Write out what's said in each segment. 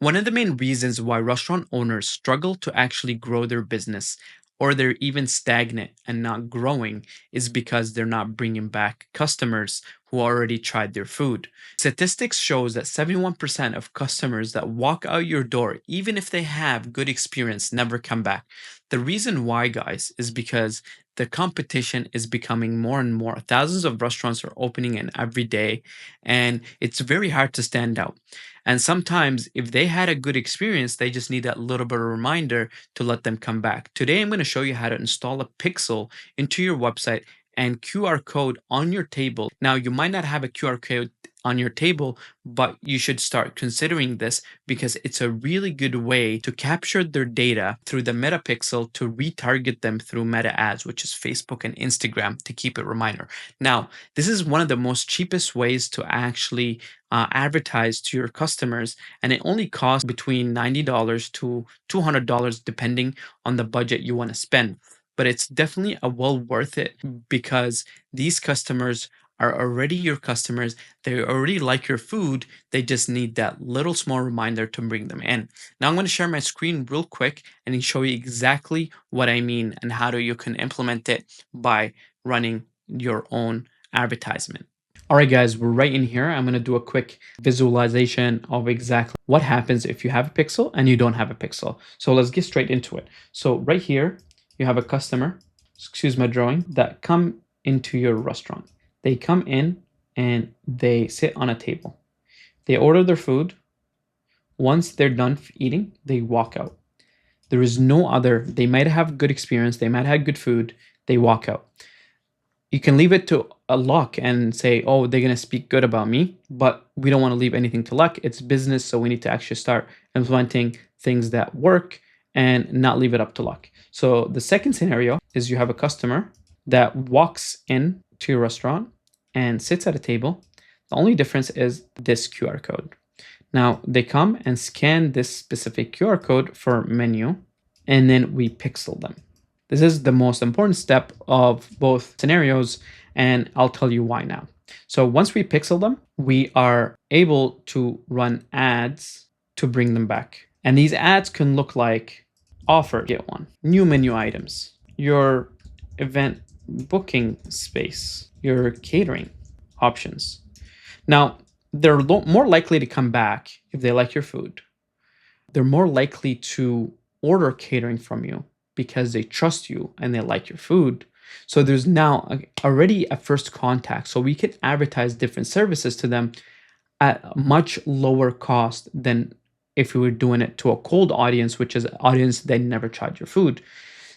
One of the main reasons why restaurant owners struggle to actually grow their business or they're even stagnant and not growing is because they're not bringing back customers who already tried their food. Statistics shows that 71% of customers that walk out your door even if they have good experience never come back. The reason why, guys, is because the competition is becoming more and more. Thousands of restaurants are opening in every day and it's very hard to stand out. And sometimes, if they had a good experience, they just need that little bit of reminder to let them come back. Today, I'm going to show you how to install a pixel into your website and QR code on your table. Now, you might not have a QR code on your table, but you should start considering this because it's a really good way to capture their data through the meta pixel to retarget them through meta ads, which is Facebook and Instagram, to keep it reminder. Now, this is one of the most cheapest ways to actually advertise to your customers, and it only costs between $90 to $200 depending on the budget you want to spend. But it's definitely a well worth it because these customers are already your customers. They already like your food. They just need that little small reminder to bring them in. Now I'm going to share my screen real quick and show you exactly what I mean and how you can implement it by running your own advertisement. All right, guys, we're right in here. I'm going to do a quick visualization of exactly what happens if you have a pixel and you don't have a pixel. So let's get straight into it. So right here, you have a customer, excuse my drawing, that come into your restaurant. They come in and they sit on a table. They order their food. Once they're done eating, they walk out. There is no other, they might have good experience, they might have good food, they walk out. You can leave it to a luck and say, oh, they're going to speak good about me, but we don't want to leave anything to luck. It's business, so we need to actually start implementing things that work and not leave it up to luck. So the second scenario is you have a customer that walks in to your restaurant and sits at a table. The only difference is this QR code. Now they come and scan this specific QR code for menu, and then we pixel them. This is the most important step of both scenarios, and I'll tell you why now. So once we pixel them, we are able to run ads to bring them back. And these ads can look like offer, get one, new menu items, your event booking space, your catering options. Now, they're more likely to come back if they like your food. They're more likely to order catering from you because they trust you and they like your food. So there's now already a first contact. So we can advertise different services to them at a much lower cost than if we were doing it to a cold audience, which is an audience that never tried your food.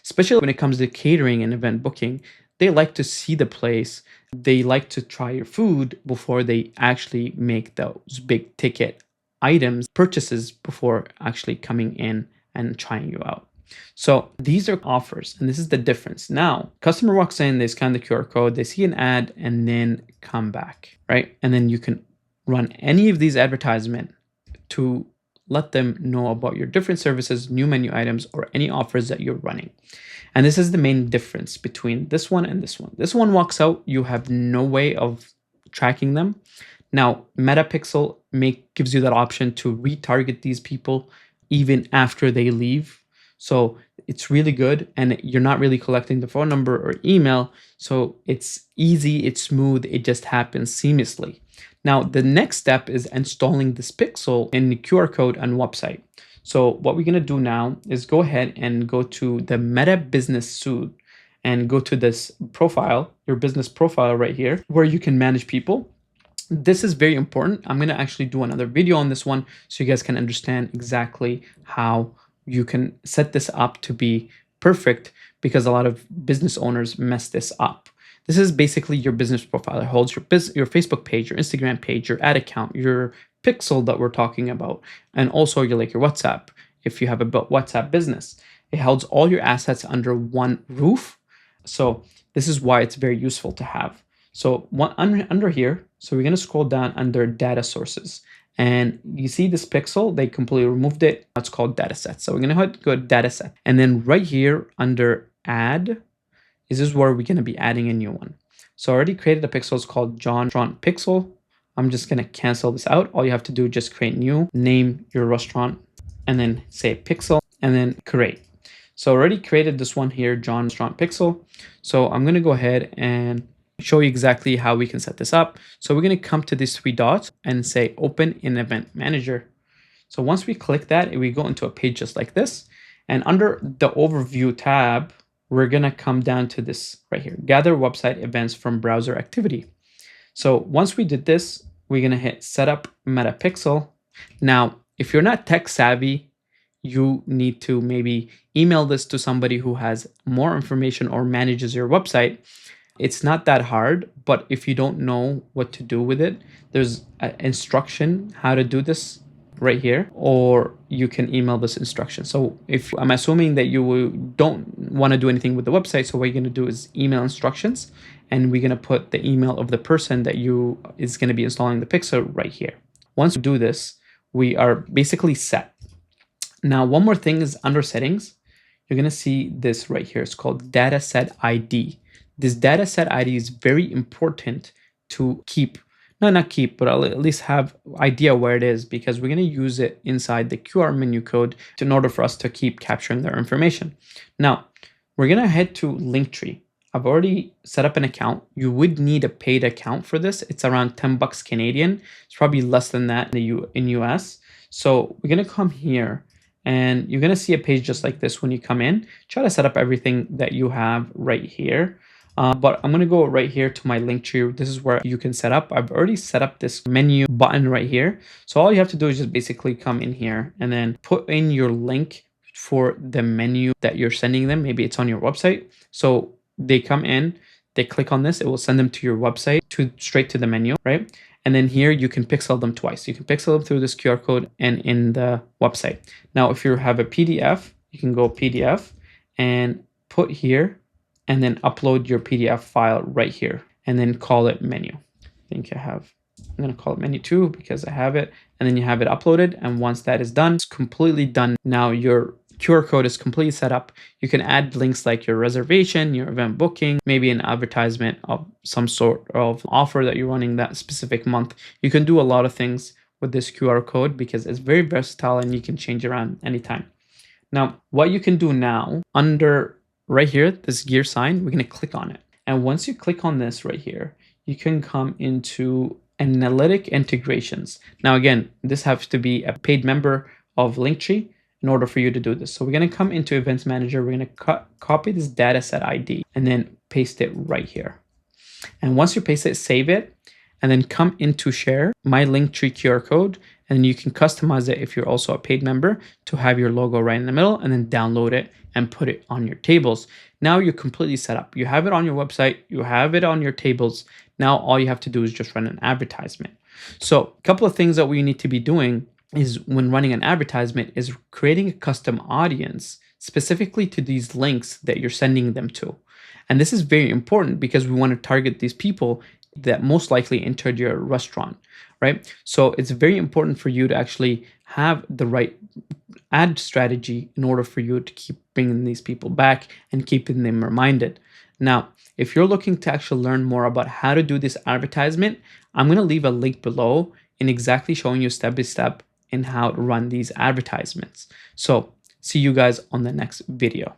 Especially when it comes to catering and event booking, they like to see the place. They like to try your food before they actually make those big ticket items purchases before actually coming in and trying you out. So these are offers, and this is the difference. Now, customer walks in, they scan the QR code, they see an ad, and then come back, right? And then you can run any of these advertisement to let them know about your different services, new menu items, or any offers that you're running. And this is the main difference between this one and this one. This one walks out, you have no way of tracking them. Now, Metapixel gives you that option to retarget these people even after they leave. So it's really good, and you're not really collecting the phone number or email. So it's easy, it's smooth, it just happens seamlessly. Now, the next step is installing this pixel in the QR code on website. So what we're gonna do now is go ahead and go to the Meta Business Suite and go to this profile, your business profile right here, where you can manage people. This is very important. I'm gonna actually do another video on this one so you guys can understand exactly how you can set this up to be perfect, because a lot of business owners mess this up. This is basically your business profile. It holds your Facebook page, your Instagram page, your ad account, your pixel that we're talking about, and also your WhatsApp. If you have a WhatsApp business, it holds all your assets under one roof. So this is why it's very useful to have. So under here, so we're gonna scroll down under data sources. And you see this pixel, they completely removed it. It's called dataset. So we're gonna go to dataset. And then right here under add, this is where we're gonna be adding a new one. So I already created a pixel, it's called John Pixel. I'm just going to cancel this out. All you have to do is just create new, name your restaurant, and then say pixel, and then create. So I already created this one here, John Restaurant Pixel. So I'm going to go ahead and show you exactly how we can set this up. So we're going to come to these three dots and say open in Event Manager. So once we click that, we go into a page just like this. And under the overview tab, we're going to come down to this right here, gather website events from browser activity. So once we did this, we're going to hit setup meta pixel. Now, if you're not tech savvy, you need to maybe email this to somebody who has more information or manages your website. It's not that hard, but if you don't know what to do with it, there's an instruction how to do this right here, or you can email this instruction. So if I'm assuming that you don't want to do anything with the website, so what you're going to do is email instructions, and we're going to put the email of the person that is going to be installing the pixel right here. Once we do this, we are basically set. Now, one more thing is under settings, you're going to see this right here. It's called dataset ID. This dataset ID is very important to keep. No, not keep, but I'll at least have idea where it is, because we're going to use it inside the QR menu code in order for us to keep capturing their information. Now, we're going to head to Linktree. I've already set up an account. You would need a paid account for this. It's around 10 bucks Canadian. It's probably less than that in US. So we're going to come here, and you're going to see a page just like this when you come in. Try to set up everything that you have right here. But I'm going to go right here to my Linktree. This is where you can set up. I've already set up this menu button right here. So all you have to do is just basically come in here and then put in your link for the menu that you're sending them. Maybe it's on your website. So they come in, they click on this, it will send them to your website, straight to the menu, right? And then here you can pixel them twice. You can pixel them through this QR code and in the website. Now, if you have a PDF, you can go PDF and put here, and then upload your PDF file right here, and then call it menu. I'm going to call it menu 2 because I have it, and then you have it uploaded. And once that is done, it's completely done. Now your QR code is completely set up. You can add links like your reservation, your event booking, maybe an advertisement of some sort of offer that you're running that specific month. You can do a lot of things with this QR code because it's very versatile and you can change around anytime. Now, what you can do now under right here, this gear sign, we're going to click on it. And once you click on this right here, you can come into analytic integrations. Now, again, this has to be a paid member of Linktree in order for you to do this. So we're going to come into Events Manager. We're going to copy this dataset ID and then paste it right here. And once you paste it, save it, and then come into Share, my Linktree QR code, and you can customize it if you're also a paid member to have your logo right in the middle, and then download it and put it on your tables. Now you're completely set up. You have it on your website, you have it on your tables. Now all you have to do is just run an advertisement. So a couple of things that we need to be doing is when running an advertisement is creating a custom audience specifically to these links that you're sending them to. And this is very important because we want to target these people that most likely entered your restaurant, right? So it's very important for you to actually have the right ad strategy in order for you to keep bringing these people back and keeping them reminded. Now, if you're looking to actually learn more about how to do this advertisement, I'm going to leave a link below in exactly showing you step by step in how to run these advertisements. So see you guys on the next video.